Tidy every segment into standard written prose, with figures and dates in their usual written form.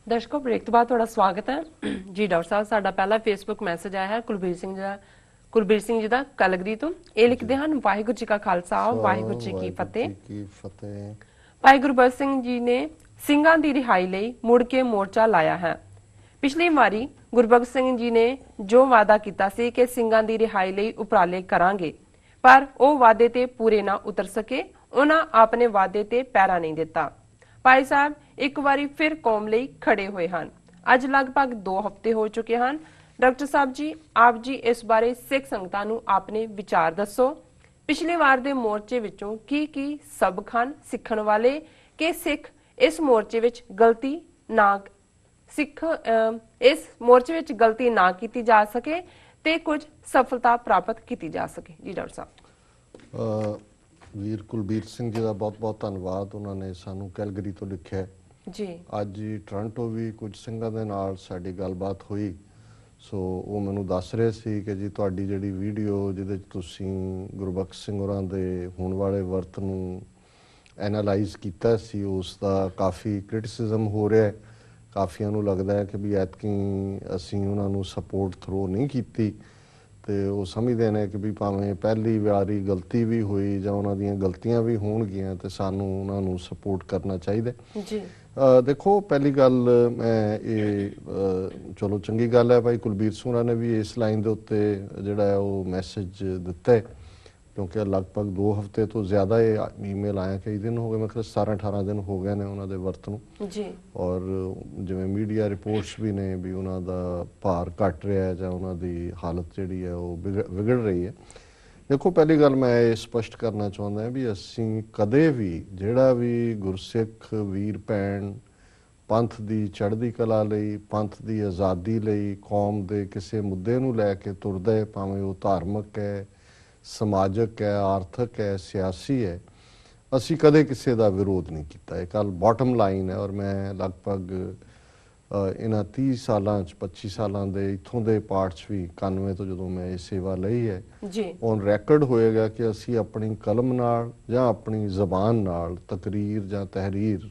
ਦਰਸ਼ਕੋ break ਤੋਂ ਬਾਅਦ ਤੁਹਾਡਾ ਸਵਾਗਤ ਹੈ ਜੀ। ਡਾਕਟਰ ਸਾਹਿਬ, ਸਾਡਾ ਪਹਿਲਾ ਫੇਸਬੁੱਕ ਮੈਸੇਜ ਆਇਆ ਹੈ ਕੁਲਬੀਰ ਸਿੰਘ ਜੀ ਦਾ ਕਲਗਰੀ ਤੋਂ। ਇਹ ਲਿਖਦੇ ਹਨ, ਵਾਹਿਗੁਰੂ ਜੀ ਕਾ ਖਾਲਸਾ ਵਾਹਿਗੁਰੂ ਜੀ ਕੀ ਫਤਿਹ। ਭਾਈ ਗੁਰਬਖਸ਼ ਸਿੰਘ ਜੀ ਨੇ ਸਿੰਘਾਂ ਦੀ ਰਿਹਾਈ ਲਈ ਮੁੜ ਕੇ ਮੋਰਚਾ ਲਾਇਆ ਹੈ। ਪਿਛਲੀ ਵਾਰੀ ਗੁਰਬਖਸ਼ ਸਿੰਘ ਜੀ ਨੇ ਜੋ ਵਾਅਦਾ ਕੀਤਾ ਸੀ ਕਿ ਸਿੰਘਾਂ ਦੀ ਰਿਹਾਈ ਲਈ ਉਪਰਾਲੇ ਕਰਾਂਗੇ, ਪਰ ਉਹ ਵਾਅਦੇ ਤੇ ਪੂਰੇ ਨਾ ਉਤਰ ਸਕੇ। ਉਹਨਾਂ ਆਪਣੇ ਵਾਅਦੇ ਤੇ ਪੈਰਾ ਨਹੀਂ ਦਿੱਤਾ। ਭਾਈ ਸਾਹਿਬ ਇੱਕ ਵਾਰੀ ਫਿਰ ਕੌਮ ਲਈ ਖੜੇ ਹੋਏ ਹਨ। ਅੱਜ ਲਗਭਗ 2 ਹਫ਼ਤੇ ਹੋ ਚੁੱਕੇ ਹਨ। ਡਾਕਟਰ ਸਾਹਿਬ ਜੀ, ਆਪ ਜੀ ਇਸ ਬਾਰੇ ਸਿੱਖ ਸੰਗਤਾਂ ਨੂੰ ਆਪਣੇ ਵਿਚਾਰ ਦੱਸੋ। ਪਿਛਲੀ ਵਾਰ ਦੇ ਮੋਰਚੇ ਵਿੱਚੋਂ ਕੀ ਸਬਕ ਹਨ ਸਿੱਖਣ ਵਾਲੇ ਕਿ ਸਿੱਖ ਇਸ ਮੋਰਚੇ ਵਿੱਚ ਗਲਤੀ ਨਾ ਕੀਤੀ ਜਾ ਸਕੇ ਤੇ ਕੁਝ ਸਫਲਤਾ ਪ੍ਰਾਪਤ ਕੀਤੀ ਜਾ ਸਕੇ। ਜੀ ਡਾਕਟਰ ਸਾਹਿਬ। ਵੀਰ ਕੁਲਬੀਰ ਸਿੰਘ ਜੀ ਦਾ ਬਹੁਤ-ਬਹੁਤ ਧੰਨਵਾਦ। ਉਹਨਾਂ ਨੇ ਸਾਨੂੰ ਕੈਲਗਰੀ ਤੋਂ ਲਿਖਿਆ ਜੀ। ਅੱਜ ਟੋਰਾਂਟੋ ਵੀ ਕੁਝ ਸਿੰਘਾਂ ਦੇ ਨਾਲ ਸਾਡੀ ਗੱਲਬਾਤ ਹੋਈ। ਸੋ ਉਹ ਮੈਨੂੰ ਦੱਸ ਰਹੇ ਸੀ ਕਿ ਜੀ ਤੁਹਾਡੀ ਜਿਹੜੀ ਵੀਡੀਓ ਜਿਹਦੇ 'ਚ ਤੁਸੀਂ ਗੁਰਬਖਸ਼ ਸਿੰਘ ਹੋਰਾਂ ਦੇ ਹੋਣ ਵਾਲੇ ਵਰਤ ਨੂੰ ਐਨਾਲਾਈਜ਼ ਕੀਤਾ ਸੀ, ਉਸ ਦਾ ਕਾਫੀ ਕ੍ਰਿਟਿਸਿਜ਼ਮ ਹੋ ਰਿਹਾ ਹੈ। ਕਾਫੀਆਂ ਨੂੰ ਲੱਗਦਾ ਹੈ ਕਿ ਵੀ ਐਤਕੀ ਅਸੀਂ ਉਹਨਾਂ ਨੂੰ ਸਪੋਰਟ ਥਰੋ ਨਹੀਂ ਕੀਤੀ ਤੇ ਉਹ ਸਮਝਦੇ ਨੇ ਕਿ ਵੀ ਭਾਵੇਂ ਪਹਿਲੀ ਵਾਰੀ ਗਲਤੀ ਵੀ ਹੋਈ ਜਾਂ ਉਹਨਾਂ ਦੀਆਂ ਗਲਤੀਆਂ ਵੀ ਹੋਣਗੀਆਂ ਤੇ ਸਾਨੂੰ ਉਹਨਾਂ ਨੂੰ ਸਪੋਰਟ ਕਰਨਾ ਚਾਹੀਦਾ ਜੀ। ਦੇਖੋ, ਪਹਿਲੀ ਗੱਲ ਮੈਂ ਚਲੋ ਚੰਗੀ ਗੱਲ ਹੈ ਭਾਈ ਕੁਲਬੀਰ ਸਿੰਘ ਹੋਰਾਂ ਨੇ ਵੀ ਇਸ ਲਾਈਨ ਦੇ ਉੱਤੇ ਜਿਹੜਾ ਹੈ ਉਹ ਮੈਸੇਜ ਦਿੱਤਾ ਹੈ, ਕਿਉਂਕਿ ਲਗਭਗ 2 ਹਫ਼ਤੇ ਤੋਂ ਜ਼ਿਆਦਾ ਇਹ ਈਮੇਲ ਆਇਆ। ਕਈ ਦਿਨ ਹੋ ਗਏ, ਮੈਂ ਖਿਆਲ 17-18 ਦਿਨ ਹੋ ਗਏ ਨੇ ਉਹਨਾਂ ਦੇ ਵਰਤ ਨੂੰ ਜੀ। ਔਰ ਜਿਵੇਂ ਮੀਡੀਆ ਰਿਪੋਰਟਸ ਵੀ ਨੇ ਵੀ ਉਹਨਾਂ ਦਾ ਭਾਰ ਘਟ ਰਿਹਾ ਜਾਂ ਉਹਨਾਂ ਦੀ ਹਾਲਤ ਜਿਹੜੀ ਹੈ ਉਹ ਵਿਗੜ ਰਹੀ ਹੈ। ਦੇਖੋ, ਪਹਿਲੀ ਗੱਲ ਮੈਂ ਇਹ ਸਪਸ਼ਟ ਕਰਨਾ ਚਾਹੁੰਦਾ ਵੀ ਅਸੀਂ ਕਦੇ ਵੀ ਜਿਹੜਾ ਵੀ ਗੁਰਸਿੱਖ ਵੀਰ ਭੈਣ ਪੰਥ ਦੀ ਚੜ੍ਹਦੀ ਕਲਾ ਲਈ, ਪੰਥ ਦੀ ਆਜ਼ਾਦੀ ਲਈ, ਕੌਮ ਦੇ ਕਿਸੇ ਮੁੱਦੇ ਨੂੰ ਲੈ ਕੇ ਤੁਰਦਾ ਹੈ, ਭਾਵੇਂ ਉਹ ਧਾਰਮਿਕ ਹੈ, ਸਮਾਜਿਕ ਹੈ, ਆਰਥਿਕ ਹੈ, ਸਿਆਸੀ ਹੈ, ਅਸੀਂ ਕਦੇ ਕਿਸੇ ਦਾ ਵਿਰੋਧ ਨਹੀਂ ਕੀਤਾ। ਇਹ ਗੱਲ ਬਾਟਮ ਲਾਈਨ ਹੈ। ਔਰ ਮੈਂ ਲਗਭਗ ਇਹਨਾਂ 30 ਸਾਲਾਂ 'ਚ 25 ਸਾਲਾਂ ਦੇ ਇੱਥੋਂ ਦੇ ਪਾਰਟ 'ਚ ਵੀ 91 ਤੋਂ ਜਦੋਂ ਮੈਂ ਇਹ ਸੇਵਾ ਲਈ ਹੈ, ਔਨ ਰੈਕਰਡ ਹੋਏਗਾ ਕਿ ਅਸੀਂ ਆਪਣੀ ਕਲਮ ਨਾਲ ਜਾਂ ਆਪਣੀ ਜ਼ਬਾਨ ਨਾਲ ਤਕਰੀਰ ਜਾਂ ਤਹਿਰੀਰ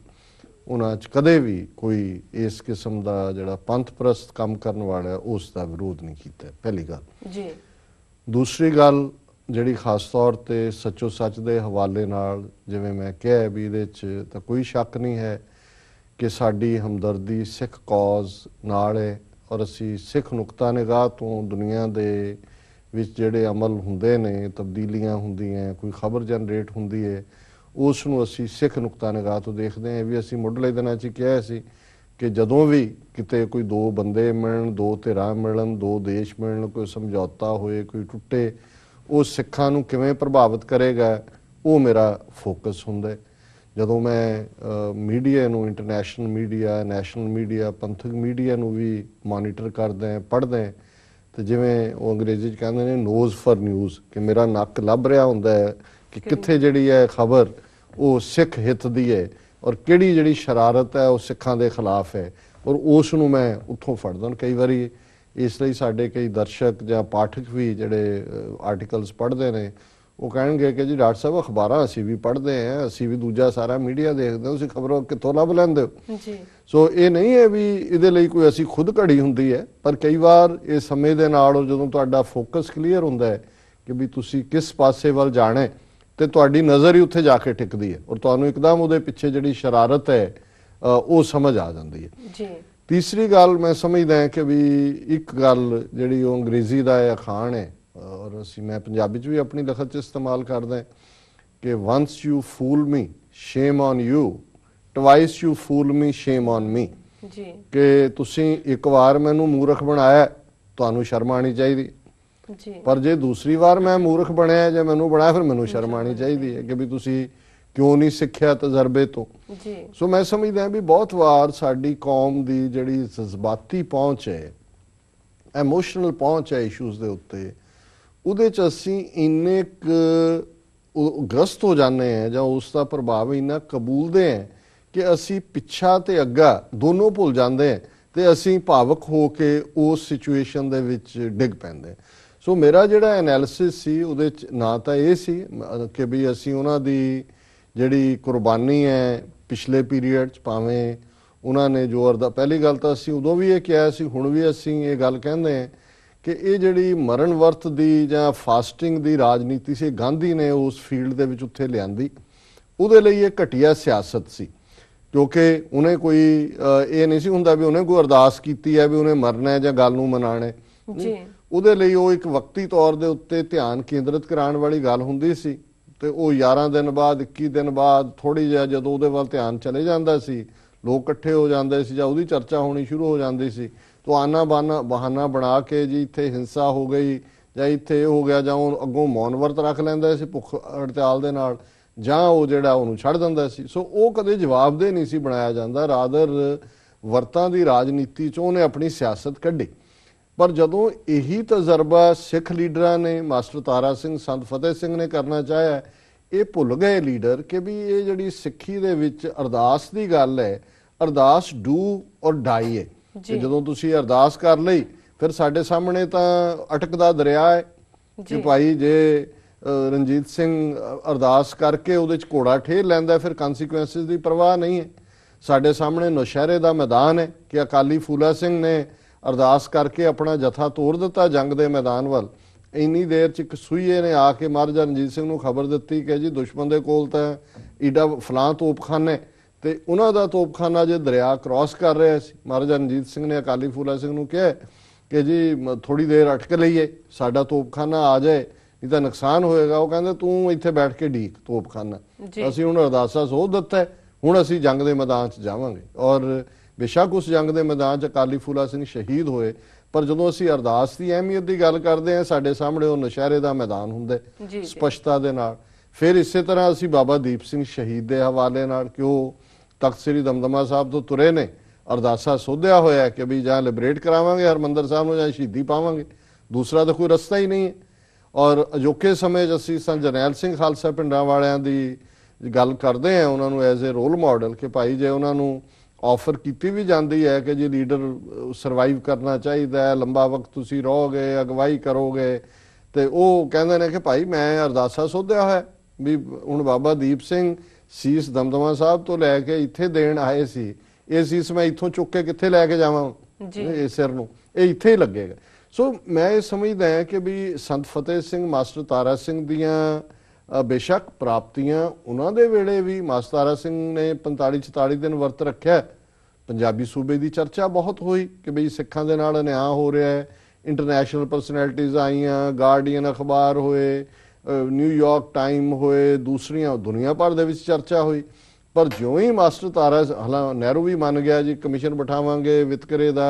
ਉਹਨਾਂ 'ਚ ਕਦੇ ਵੀ ਕੋਈ ਇਸ ਕਿਸਮ ਦਾ ਜਿਹੜਾ ਪੰਥ ਪ੍ਰਸਤ ਕੰਮ ਕਰਨ ਵਾਲਾ ਉਸ ਦਾ ਵਿਰੋਧ ਨਹੀਂ ਕੀਤਾ। ਪਹਿਲੀ ਗੱਲ ਜੀ। ਦੂਸਰੀ ਗੱਲ ਜਿਹੜੀ ਖਾਸ ਤੌਰ ਤੇ ਸੱਚੋ ਸੱਚ ਦੇ ਹਵਾਲੇ ਨਾਲ, ਜਿਵੇਂ ਮੈਂ ਕਿਹਾ ਵੀ ਇਹਦੇ 'ਚ ਤਾਂ ਕੋਈ ਸ਼ੱਕ ਨਹੀਂ ਹੈ ਕਿ ਸਾਡੀ ਹਮਦਰਦੀ ਸਿੱਖ ਕੌਜ਼ ਨਾਲ ਹੈ ਔਰ ਅਸੀਂ ਸਿੱਖ ਨੁਕਤਾ ਨਿਗਾਹ ਤੋਂ ਦੁਨੀਆ ਦੇ ਵਿੱਚ ਜਿਹੜੇ ਅਮਲ ਹੁੰਦੇ ਨੇ, ਤਬਦੀਲੀਆਂ ਹੁੰਦੀਆਂ, ਕੋਈ ਖਬਰ ਜਨਰੇਟ ਹੁੰਦੀ ਹੈ, ਉਸ ਨੂੰ ਅਸੀਂ ਸਿੱਖ ਨੁਕਤਾ ਨਿਗਾਹ ਤੋਂ ਦੇਖਦੇ ਹਾਂ। ਵੀ ਅਸੀਂ ਮੁੱਢਲੇ ਦਿਨਾਂ 'ਚ ਕਿਹਾ ਸੀ ਕਿ ਜਦੋਂ ਵੀ ਕਿਤੇ ਕੋਈ 2 ਬੰਦੇ ਮਿਲਣ, 2 ਧਿਰਾਂ ਮਿਲਣ, 2 ਦੇਸ਼ ਮਿਲਣ, ਕੋਈ ਸਮਝੌਤਾ ਹੋਏ, ਕੋਈ ਟੁੱਟੇ, ਉਹ ਸਿੱਖਾਂ ਨੂੰ ਕਿਵੇਂ ਪ੍ਰਭਾਵਿਤ ਕਰੇਗਾ, ਉਹ ਮੇਰਾ ਫੋਕਸ ਹੁੰਦਾ। ਜਦੋਂ ਮੈਂ ਮੀਡੀਆ ਨੂੰ, ਇੰਟਰਨੈਸ਼ਨਲ ਮੀਡੀਆ, ਨੈਸ਼ਨਲ ਮੀਡੀਆ, ਪੰਥਕ ਮੀਡੀਆ ਨੂੰ ਵੀ ਮੋਨੀਟਰ ਕਰਦਾ, ਪੜ੍ਹਦਾ, ਤੇ ਜਿਵੇਂ ਉਹ ਅੰਗਰੇਜ਼ੀ 'ਚ ਕਹਿੰਦੇ ਨੇ ਨੋਜ਼ ਫॉर ਨਿਊਜ਼, ਕਿ ਮੇਰਾ ਨੱਕ ਲੱਭ ਰਿਹਾ ਹੁੰਦਾ ਹੈ ਕਿ ਕਿੱਥੇ ਜਿਹੜੀ ਹੈ ਖਬਰ ਉਹ ਸਿੱਖ ਹਿੱਤ ਦੀ ਹੈ ਔਰ ਕਿਹੜੀ ਜਿਹੜੀ ਸ਼ਰਾਰਤ ਹੈ ਉਹ ਸਿੱਖਾਂ ਦੇ ਖਿਲਾਫ ਹੈ, ਔਰ ਉਸ ਨੂੰ ਮੈਂ ਉੱਥੋਂ ਫੜਦਾ। ਕਈ ਵਾਰੀ ਇਸ ਲਈ ਸਾਡੇ ਕਈ ਦਰਸ਼ਕ ਜਾਂ ਪਾਠਕ ਵੀ ਜਿਹੜੇ ਆਰਟੀਕਲਸ ਪੜ੍ਹਦੇ ਨੇ ਉਹ ਕਹਿਣਗੇ ਕਿ ਜੀ ਡਾਕਟਰ ਸਾਹਿਬ, ਅਖਬਾਰਾਂ ਅਸੀਂ ਵੀ ਪੜ੍ਹਦੇ ਹਾਂ, ਅਸੀਂ ਵੀ ਦੂਜਾ ਸਾਰਾ ਮੀਡੀਆ ਦੇਖਦੇ ਹਾਂ, ਤੁਸੀਂ ਖਬਰਾਂ ਕਿੱਥੋਂ ਲੱਭ ਲੈਂਦੇ ਹੋ ਜੀ। ਸੋ ਇਹ ਨਹੀਂ ਹੈ ਵੀ ਇਹਦੇ ਲਈ ਕੋਈ ਅਸੀਂ ਖੁਦ ਘੜੀ ਹੁੰਦੀ ਹੈ, ਪਰ ਕਈ ਵਾਰ ਇਹ ਸਮੇਂ ਦੇ ਨਾਲ ਜਦੋਂ ਤੁਹਾਡਾ ਫੋਕਸ ਕਲੀਅਰ ਹੁੰਦਾ ਹੈ ਕਿ ਵੀ ਤੁਸੀਂ ਕਿਸ ਪਾਸੇ ਵੱਲ ਜਾਣਾ ਤੇ ਤੁਹਾਡੀ ਨਜ਼ਰ ਹੀ ਉੱਥੇ ਜਾ ਕੇ ਟਿਕਦੀ ਹੈ ਔਰ ਤੁਹਾਨੂੰ ਇੱਕਦਮ ਉਹਦੇ ਪਿੱਛੇ ਜਿਹੜੀ ਸ਼ਰਾਰਤ ਹੈ ਉਹ ਸਮਝ ਆ ਜਾਂਦੀ ਹੈ ਜੀ। ਤੀਸਰੀ ਗੱਲ ਮੈਂ ਸਮਝਦਾ ਹਾਂ ਕਿ ਵੀ ਇੱਕ ਗੱਲ ਜਿਹੜੀ ਉਹ ਅੰਗਰੇਜ਼ੀ ਦਾ ਅਖਾਣ ਹੈ ਔਰ ਮੈਂ ਪੰਜਾਬੀ 'ਚ ਵੀ ਆਪਣੀ ਲਿਖਤ 'ਚ ਇਸਤੇਮਾਲ ਕਰਦਾ ਕਿ once you fool me shame on you, twice you fool me shame on me ਜੀ। ਕਿ ਤੁਸੀਂ ਇੱਕ ਵਾਰ ਮੈਨੂੰ ਮੂਰਖ ਬਣਾਇਆ, ਤੁਹਾਨੂੰ ਸ਼ਰਮ ਆਉਣੀ ਚਾਹੀਦੀ ਜੀ, ਪਰ ਜੇ ਦੂਸਰੀ ਵਾਰ ਮੈਂ ਮੂਰਖ ਬਣਿਆ ਜਾਂ ਮੈਨੂੰ ਬਣਾਇਆ, ਫਿਰ ਮੈਨੂੰ ਸ਼ਰਮ ਆਉਣੀ ਚਾਹੀਦੀ ਹੈ ਕਿ ਵੀ ਤੁਸੀਂ ਕਿਉਂ ਨਹੀਂ ਸਿੱਖਿਆ ਤਜਰਬੇ ਤੋਂ ਜੀ। ਸੋ ਮੈਂ ਸਮਝਦਾ ਵੀ ਬਹੁਤ ਵਾਰ ਸਾਡੀ ਕੌਮ ਦੀ ਜਿਹੜੀ ਜਜ਼ਬਾਤੀ ਪਹੁੰਚ ਹੈ, ਐਮੋਸ਼ਨਲ ਪਹੁੰਚ ਹੈ ਇਸ਼ੂਜ਼ ਦੇ ਉੱਤੇ, ਉਹਦੇ 'ਚ ਅਸੀਂ ਇੰਨੇ ਗ੍ਰਸਤ ਹੋ ਜਾਂਦੇ ਹਾਂ ਜਾਂ ਉਸ ਦਾ ਪ੍ਰਭਾਵ ਇੰਨਾ ਕਬੂਲਦੇ ਹਾਂ ਕਿ ਅਸੀਂ ਪਿੱਛਾ ਤੇ ਅੱਗਾ ਦੋਨੋਂ ਭੁੱਲ ਜਾਂਦੇ ਹਾਂ ਤੇ ਅਸੀਂ ਭਾਵਕ ਹੋ ਕੇ ਉਸ ਸਿਚੁਏਸ਼ਨ ਦੇ ਵਿੱਚ ਡਿੱਗ ਪੈਂਦੇ। ਸੋ ਮੇਰਾ ਜਿਹੜਾ ਐਨਾਲਿਸਿਸ ਸੀ ਉਹਦੇ 'ਚ ਨਾ ਤਾਂ ਇਹ ਸੀ ਕਿ ਵੀ ਅਸੀਂ ਉਹਨਾਂ ਦੀ ਜਿਹੜੀ ਕੁਰਬਾਨੀ ਹੈ ਪਿਛਲੇ ਪੀਰੀਅਡ 'ਚ, ਭਾਵੇਂ उन्होंने जो पहली गल तो असी उदों भी ये कहा सी, हुण भी असी ये गल कहंदे हैं कि ये जिहड़ी मरण वर्त दी जां फास्टिंग दी राजनीति सी, गांधी ने उस फील्ड दे विच उत्थे लिआंदी। उहदे लई ये घटिया सियासत सी, क्योंकि उन्हें कोई ये नहीं सी हुंदा भी उन्हें कोई अरदास कीती है भी उन्हें मरना है जां गल नूं मनाना है। ਉਹਦੇ ਲਈ ਉਹ ਇੱਕ ਵਕਤੀ ਤੌਰ ਦੇ ਉੱਤੇ ਧਿਆਨ ਕੇਂਦਰਿਤ ਕਰਾਉਣ ਵਾਲੀ ਗੱਲ ਹੁੰਦੀ ਸੀ, ਤੇ ਉਹ 11 ਦਿਨ ਬਾਅਦ 21 ਦਿਨ ਬਾਅਦ ਥੋੜੀ ਜਿਹਾ ਜਦੋਂ ਉਹਦੇ ਵੱਲ ਧਿਆਨ ਚਲੇ ਜਾਂਦਾ ਸੀ, ਲੋਕ ਇਕੱਠੇ ਹੋ ਜਾਂਦੇ ਸੀ ਜਾਂ ਉਹਦੀ ਚਰਚਾ ਹੋਣੀ ਸ਼ੁਰੂ ਹੋ ਜਾਂਦੀ ਸੀ, ਤਾਂ ਆਨਾ ਬਹਾਨਾ ਬਣਾ ਕੇ ਜੀ ਇੱਥੇ ਹਿੰਸਾ ਹੋ ਗਈ ਜਾਂ ਇੱਥੇ ਇਹ ਹੋ ਗਿਆ, ਜਾਂ ਉਹ ਅੱਗੋਂ ਮੌਨ ਵਰਤ ਰੱਖ ਲੈਂਦਾ ਸੀ ਭੁੱਖ ਹੜਤਾਲ ਦੇ ਨਾਲ, ਜਾਂ ਉਹ ਜਿਹੜਾ ਉਹਨੂੰ ਛੱਡ ਦਿੰਦਾ ਸੀ। ਸੋ ਉਹ ਕਦੇ ਜਵਾਬਦੇਹ ਨਹੀਂ ਸੀ ਬਣਾਇਆ ਜਾਂਦਾ, ਰਾਦਰ ਵਰਤਾਂ ਦੀ ਰਾਜਨੀਤੀ 'ਚੋਂ ਉਹਨੇ ਆਪਣੀ ਸਿਆਸਤ ਕੱਢੀ। पर जदों यही तजर्बा सिख लीडर ने, मास्टर तारा सिंह, संत फतेह सिंह ने करना चाहया, ये भुल गए लीडर कि भी ये जिहड़ी सिक्खी दे विच अरदास दी गल है, अरदास डू और डाई है। जदों तुसीं अरदास कर लई, फिर साडे सामने तां अटकदा दरिया है कि भाई जे रणजीत सिंह अरदास करके उहदे च घोड़ा ठेर लैंदा, फिर कॉन्सीक्वेंसिस दी परवाह नहीं है। साडे सामने नौशहरे दा मैदान है कि अकाली फूला सिंह ने अरदास करके अपना जत्था तोड़ दिता जंग के मैदान वाल। इन्नी देर च एक सूईए ने आके महाराजा रणजीत सिंह नूं खबर दी कि जी दुश्मन के कोल तां ईडा फलां तोपखाना, तो उन्हां दा तोपखाना जे दरिया क्रॉस कर रहा सी। महाराजा रणजीत सिंह ने अकाली फूला सिंह नूं कहा कि जी थोड़ी देर अटक लईए, साडा तोपखाना आ जाए, नहीं तो नुकसान होएगा। वो कहंदे तूं इत्थे बैठ के ढीक तोपखाना, असीं हुण अरदासा सो दिता है, हुण असीं जंग के मैदान च जावांगे। और बेशक उस जंग के मैदान च अकाली फूला सिंह शहीद होए, पर जदों असीं अरदास की अहमियत की गल करते हैं, साडे सामने वो नौशहरे का मैदान हुंदा स्पष्टता दे नाल। फिर इसे तरह असीं बाबा दीप सिंह शहीद के हवाले नाल कि वो तख्त श्री दमदमा साहब तो तुरे ने, अरदासा सोधिया होया कि भी जां लिबरेट करावांगे हरमंदर साहब नूं जां शहीदी पावांगे, दूसरा तो कोई रस्ता ही नहीं है। और अजोके समय असीं संत जरनैल सिंह खालसा पिंडां वालियां दी गल करते हैं, उन्होंने एज ए रोल मॉडल कि भाई जे उन्होंने ऑफर की भी जाती है कि जी लीडर सरवाइव करना चाहिए, लंबा वक्त तुसी रहोगे, अगवाई करोगे, तो वो कहते हैं कि भाई मैं अरदासा सोधिया है भी हुण बाबा दीप सिंह सीस दमदमा साहब तो लैके इत्थे देण आए सी, ये सीस मैं इत्थों चुक के कित्थे लैके जावां, इस सिर नूं ये इत्थे ही लगेगा। सो मैं ये समझदा है कि भी संत फतेह सिंह, मास्टर तारा सिंह दियां बेशक प्राप्तियां उन्हां दे वेले भी, मास्टर तारा सिंह ने 45-44 दिन वर्त रखिया, पंजाबी सूबे की चर्चा बहुत हुई कि बई सिखां दे नाल अन्याय हो रहा है, इंटरनेशनल पर्सनैलिटीज़ आईयां, गार्डियन अखबार होए, न्यूयॉर्क टाइम होए, दूसरियां दुनिया भर दे विच चर्चा हुई। पर ज्यों ही मास्टर तारा, हालां नेहरू भी मन गया जी कमीशन बिठावांगे वितकरे दा,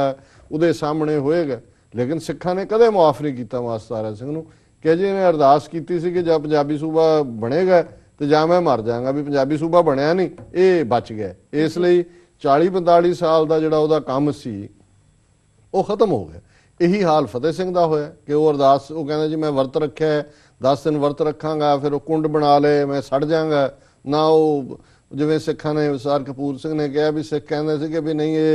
उहदे सामने होएगा, लेकिन सिखां ने कदे मुआफ नहीं किया मास्टर तारा सिंह नूं कि जी ने अरदास की सी कि जब पंजाबी सूबा बनेगा तो जां मैं मर जाऊंगा, भी पंजाबी सूबा बनया नहीं, ये बच गया। इसलिए 40-45 साल का जिहड़ा उहदा काम सी वो खत्म हो गया। यही हाल फतेह सिंह दा होया कि वो अरदास, वो कहंदा जी मैं वर्त रखिया है, 10 दिन वर्त रखांगा, फिर वो कुंड बना ले, मैं सड़ जाऊंगा ना। वो जिवें सिखां ने, सरदार कपूर सिंह ने कहा भी सिख कहंदे सी कि भी नहीं ये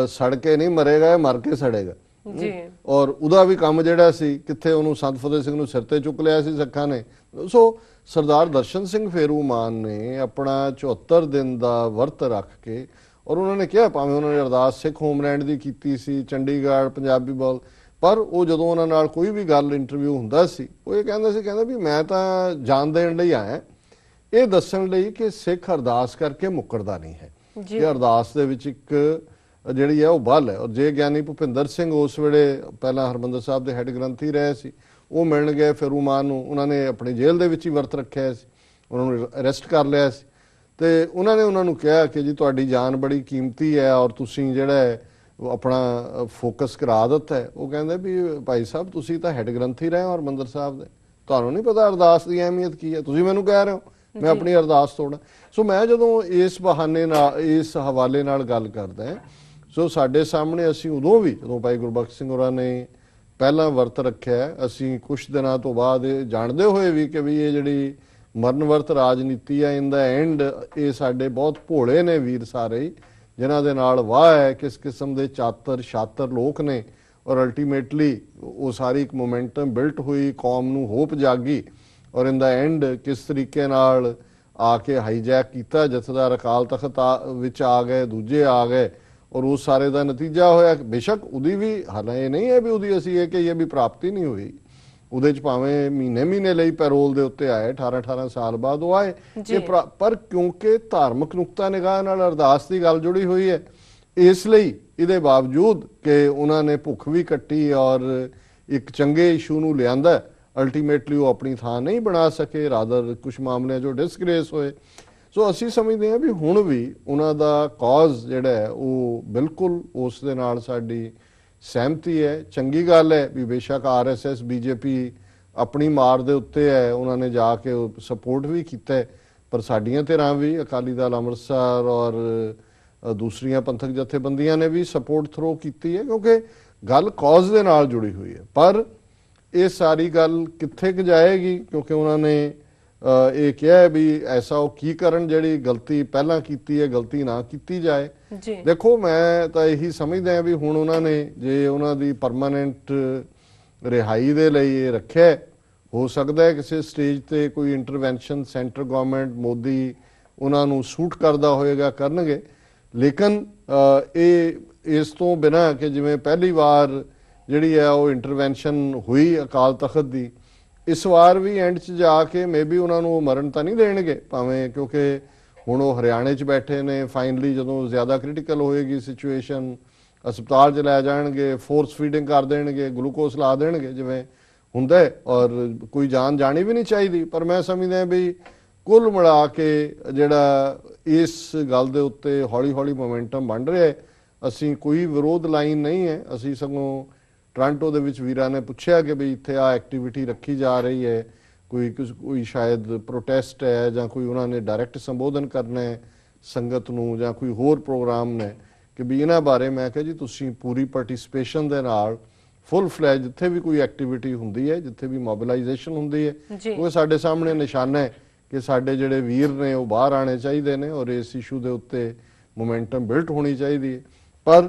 सड़ के नहीं मरेगा, ये मर के सड़ेगा। और उहदा भी काम जिहड़ा सी कित्थे उहनूं संत फतेह सिंह नूं सिर ते चुक लिया सी सिखां ने। सो सरदार दर्शन सिंह फेरू मान ने अपना 74 दिन का वर्त रख के, और उन्होंने कहा भावें उन्होंने अरदास सिख होमलैंड की की सी, चंडीगढ़ पंजाबी बोल, पर वो जदों उन्हां नाल कोई भी गल इंटरव्यू हुंदा सी, वो ये कहंदा भी मैं तां जान देण लई आया, ये दस्सण लई कि सिख अरदास करके मुकरदा नहीं है, कि अरदास दे विच इक जिहड़ी है वो बल है। और जे ज्ञानी भुपिंदर सिंह उस वेले पहला हरमंदर साहब के हैड ग्रंथी रहे सी, वो मिलण गए फेरू मान नूं, उन्होंने अपनी जेल दे विच ही वर्त रखिया सी, उन्होंने अरेस्ट कर लिया सी, ते उन्होंने उन्होंने कहा कि जी तुहाडी जान बड़ी कीमती है और तुसीं जिहड़ा है अपना फोकस करा दिता है। वो कहंदे भी भाई साहब तुसीं तां हैड ग्रंथी रहे हो हरमंदर साहब दे, तुहानूं नहीं पता अरदास की अहमियत की है, तुसीं मैनूं कह रहे हो मैं अपनी अरदास तोड़ा। सो मैं जदों इस बहाने नाल, इस हवाले नाल गल करदा है, सो साडे सामने असीं उदों भी जदों भाई गुरबख्श सिंह होरां ने पहला वर्त रखिया, असीं कुछ दिनों तो बाद जानते हुए भी कि भी ये जिहड़ी मरण वर्त राजनीति है, इन द एंड ये साडे बहुत भोले ने वीर सारे ही, जिन्हां दे नाल वाह है, किस किस्म के चातर शातर लोग ने, और अल्टीमेटली वो सारी एक मोमेंटम बिल्ट हुई, कौम नूं होप जागी, और इन द एंड किस तरीके नाल ਆ ਕੇ ਹਾਈਜੈਕ ਕੀਤਾ, ਜਥੇਦਾਰ ਅਕਾਲ ਤਖਤ ਵਿੱਚ ਆ ਗਏ, ਦੂਜੇ ਆ ਗਏ, ਔਰ ਉਸ ਸਾਰੇ ਦਾ ਨਤੀਜਾ ਹੋਇਆ ਬੇਸ਼ੱਕ ਉਹਦੀ ਵੀ ਹਾਲੇ ਇਹ ਨਹੀਂ ਹੈ ਵੀ ਉਹਦੀ ਅਸੀਂ ਇਹ ਕਹੀਏ ਵੀ ਪ੍ਰਾਪਤੀ ਨਹੀਂ ਹੋਈ, ਉਹਦੇ ਚ ਭਾਵੇਂ ਮਹੀਨੇ ਲਈ ਪੈਰੋਲ ਦੇ ਉੱਤੇ ਆਏ, 18 ਸਾਲ ਬਾਅਦ ਉਹ ਆਏ, ਪਰ ਕਿਉਂਕਿ ਧਾਰਮਿਕ ਨੁਕਤਾ ਨਿਗਾਹ ਨਾਲ ਅਰਦਾਸ ਦੀ ਗੱਲ ਜੁੜੀ ਹੋਈ ਹੈ, ਇਸ ਲਈ ਇਹਦੇ ਬਾਵਜੂਦ ਕਿ ਉਹਨਾਂ ਨੇ ਭੁੱਖ ਵੀ ਕੱਟੀ ਔਰ ਇੱਕ ਚੰਗੇ ਇਸ਼ੂ ਨੂੰ ਲਿਆਂਦਾ, ਅਲਟੀਮੇਟਲੀ ਉਹ ਆਪਣੀ ਥਾਂ ਨਹੀਂ ਬਣਾ ਸਕੇ, ਰਾਦਰ ਕੁਝ ਮਾਮਲਿਆਂ 'ਚੋਂ ਡਿਸਗ੍ਰੇਸ ਹੋਏ। ਸੋ ਅਸੀਂ ਸਮਝਦੇ ਹਾਂ ਵੀ ਹੁਣ ਵੀ ਉਹਨਾਂ ਦਾ ਕਾਜ਼ ਜਿਹੜਾ ਹੈ ਉਹ ਬਿਲਕੁਲ ਉਸ ਦੇ ਨਾਲ ਸਾਡੀ ਸਹਿਮਤੀ ਹੈ। ਚੰਗੀ ਗੱਲ ਹੈ ਵੀ ਬੇਸ਼ੱਕ RSS BJP ਆਪਣੀ ਮਾਰ ਦੇ ਉੱਤੇ ਹੈ, ਉਹਨਾਂ ਨੇ ਜਾ ਕੇ ਸਪੋਰਟ ਵੀ ਕੀਤਾ, ਪਰ ਸਾਡੀਆਂ ਧਿਰਾਂ ਵੀ ਅਕਾਲੀ ਦਲ ਅੰਮ੍ਰਿਤਸਰ ਔਰ ਦੂਸਰੀਆਂ ਪੰਥਕ ਜਥੇਬੰਦੀਆਂ ਨੇ ਵੀ ਸਪੋਰਟ ਥਰੋ ਕੀਤੀ ਹੈ, ਕਿਉਂਕਿ ਗੱਲ ਕਾਜ਼ ਦੇ ਨਾਲ ਜੁੜੀ ਹੋਈ ਹੈ। ਪਰ ਇਹ ਸਾਰੀ ਗੱਲ ਕਿੱਥੇ ਕੁ ਜਾਏਗੀ, ਕਿਉਂਕਿ ਉਹਨਾਂ ਨੇ ਇਹ ਕਿਹਾ ਹੈ ਵੀ ਐਸਾ ਉਹ ਕੀ ਕਰਨ ਜਿਹੜੀ ਗਲਤੀ ਪਹਿਲਾਂ ਕੀਤੀ ਹੈ ਗਲਤੀ ਨਾ ਕੀਤੀ ਜਾਏ। ਦੇਖੋ ਮੈਂ ਤਾਂ ਇਹੀ ਸਮਝਦਾ ਹਾਂ ਵੀ ਹੁਣ ਉਹਨਾਂ ਨੇ ਜੇ ਉਹਨਾਂ ਦੀ ਪਰਮਾਨੈਂਟ ਰਿਹਾਈ ਦੇ ਲਈ ਇਹ ਰੱਖਿਆ, ਹੋ ਸਕਦਾ ਹੈ ਕਿਸੇ ਸਟੇਜ ਤੇ ਕੋਈ ਇੰਟਰਵੈਂਸ਼ਨ ਸੈਂਟਰ ਗਵਰਨਮੈਂਟ ਮੋਦੀ ਉਹਨਾਂ ਨੂੰ ਸੂਟ ਕਰਦਾ ਹੋਏਗਾ ਕਰਨਗੇ, ਲੇਕਿਨ ਇਹ ਇਸ ਤੋਂ ਬਿਨਾਂ ਕਿ ਜਿਵੇਂ ਪਹਿਲੀ ਵਾਰ ਜਿਹੜੀ ਹੈ ਉਹ ਇੰਟਰਵੈਂਸ਼ਨ ਹੋਈ ਅਕਾਲ ਤਖਤ ਦੀ, ਇਸ ਵਾਰ ਵੀ ਐਂਡ 'ਚ ਜਾ ਕੇ ਮੇਬੀ ਉਹਨਾਂ ਨੂੰ ਮਰਨ ਤਾਂ ਨਹੀਂ ਦੇਣਗੇ, ਭਾਵੇਂ ਕਿਉਂਕਿ ਹੁਣ ਉਹ ਹਰਿਆਣੇ 'ਚ ਬੈਠੇ ਨੇ, ਫਾਈਨਲੀ ਜਦੋਂ ਜ਼ਿਆਦਾ ਕ੍ਰਿਟੀਕਲ ਹੋਏਗੀ ਸਿਚੁਏਸ਼ਨ ਹਸਪਤਾਲ 'ਚ ਲੈ ਜਾਣਗੇ, ਫੋਰਸ ਫੀਡਿੰਗ ਕਰ ਦੇਣਗੇ, ਗਲੂਕੋਸ ਲਾ ਦੇਣਗੇ ਜਿਵੇਂ ਹੁੰਦਾ, ਔਰ ਕੋਈ ਜਾਨ ਜਾਣੀ ਵੀ ਨਹੀਂ ਚਾਹੀਦੀ। ਪਰ ਮੈਂ ਸਮਝਦਾ ਵੀ ਕੁੱਲ ਮਿਲਾ ਕੇ ਜਿਹੜਾ ਇਸ ਗੱਲ ਦੇ ਉੱਤੇ ਹੌਲੀ ਮੋਮੈਂਟਮ ਬਣ ਰਿਹਾ, ਅਸੀਂ ਕੋਈ ਵਿਰੋਧ ਲਾਈਨ ਨਹੀਂ ਹੈ, ਅਸੀਂ ਸਗੋਂ ਟੋਰਾਂਟੋ ਦੇ ਵਿੱਚ ਵੀਰਾਂ ਨੇ ਪੁੱਛਿਆ ਕਿ ਵੀ ਇੱਥੇ ਆ ਐਕਟੀਵਿਟੀ ਰੱਖੀ ਜਾ ਰਹੀ ਹੈ, ਕੋਈ ਸ਼ਾਇਦ ਪ੍ਰੋਟੈਸਟ ਹੈ ਜਾਂ ਕੋਈ ਉਹਨਾਂ ਨੇ ਡਾਇਰੈਕਟ ਸੰਬੋਧਨ ਕਰਨਾ ਹੈ ਸੰਗਤ ਨੂੰ ਜਾਂ ਕੋਈ ਹੋਰ ਪ੍ਰੋਗਰਾਮ ਨੇ, ਕਿ ਵੀ ਇਹਨਾਂ ਬਾਰੇ ਮੈਂ ਕਿਹਾ ਜੀ ਤੁਸੀਂ ਪੂਰੀ ਪਾਰਟਿਸਿਪੇਸ਼ਨ ਦੇ ਨਾਲ ਫੁੱਲ ਫਲੈਜ ਜਿੱਥੇ ਵੀ ਕੋਈ ਐਕਟੀਵਿਟੀ ਹੁੰਦੀ ਹੈ, ਜਿੱਥੇ ਵੀ ਮੋਬਿਲਾਈਜੇਸ਼ਨ ਹੁੰਦੀ ਹੈ, ਉਹ ਸਾਡੇ ਸਾਹਮਣੇ ਨਿਸ਼ਾਨਾ ਹੈ ਕਿ ਸਾਡੇ ਜਿਹੜੇ ਵੀਰ ਨੇ ਉਹ ਬਾਹਰ ਆਣੇ ਚਾਹੀਦੇ ਨੇ ਔਰ ਇਸ ਇਸ਼ੂ ਦੇ ਉੱਤੇ ਮੋਮੈਂਟਮ ਬਿਲਟ ਹੋਣੀ ਚਾਹੀਦੀ ਹੈ। ਪਰ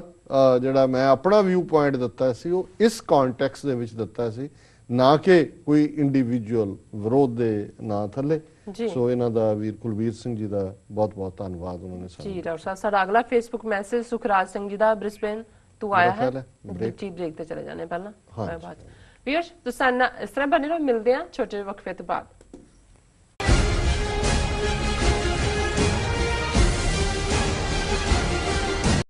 ਜਿਹੜਾ ਮੈਂ ਆਪਣਾ ਵਿਊ ਪੁਆਇੰਟ ਦਿੱਤਾ ਸੀ ਉਹ ਇਸ ਕੰਟੈਕਸਟ ਦੇ ਵਿੱਚ ਦਿੱਤਾ ਸੀ, ਨਾ ਕਿ ਕੋਈ ਇੰਡੀਵਿਜੂਅਲ ਵਿਰੋਧ ਦੇ ਨਾਂ ਥੱਲੇ। ਸੋ ਇਹਨਾਂ ਦਾ ਵੀਰ ਕੁਲਬੀਰ ਸਿੰਘ ਜੀ ਦਾ ਬਹੁਤ ਧੰਨਵਾਦ, ਉਹਨਾਂ ਨੇ ਜੀ ਡਾਕਟਰ ਸਾਹਿਬ। ਸਾਡਾ ਅਗਲਾ ਫੇਸਬੁੱਕ ਮੈਸੇਜ ਸੁਖਰਾਜ ਸਿੰਘ ਜੀ ਦਾ ਬ੍ਰਿਸਬੇਨ ਤੋਂ ਆਇਆ ਹੈ, ਜੀ ਬ੍ਰੇਕ ਤੇ ਚਲੇ ਜਾਣੇ ਪਹਿਲਾਂ ਬਾਅਦ। ਵੀਰਸ ਤੁਸੀਂ ਇਸ ਤਰ੍ਹਾਂ ਬਣੇ ਰਹੋ, ਮਿਲਦੇ ਆ ਛੋਟੇ ਵਕਫੇ ਤੋਂ ਬਾਅਦ।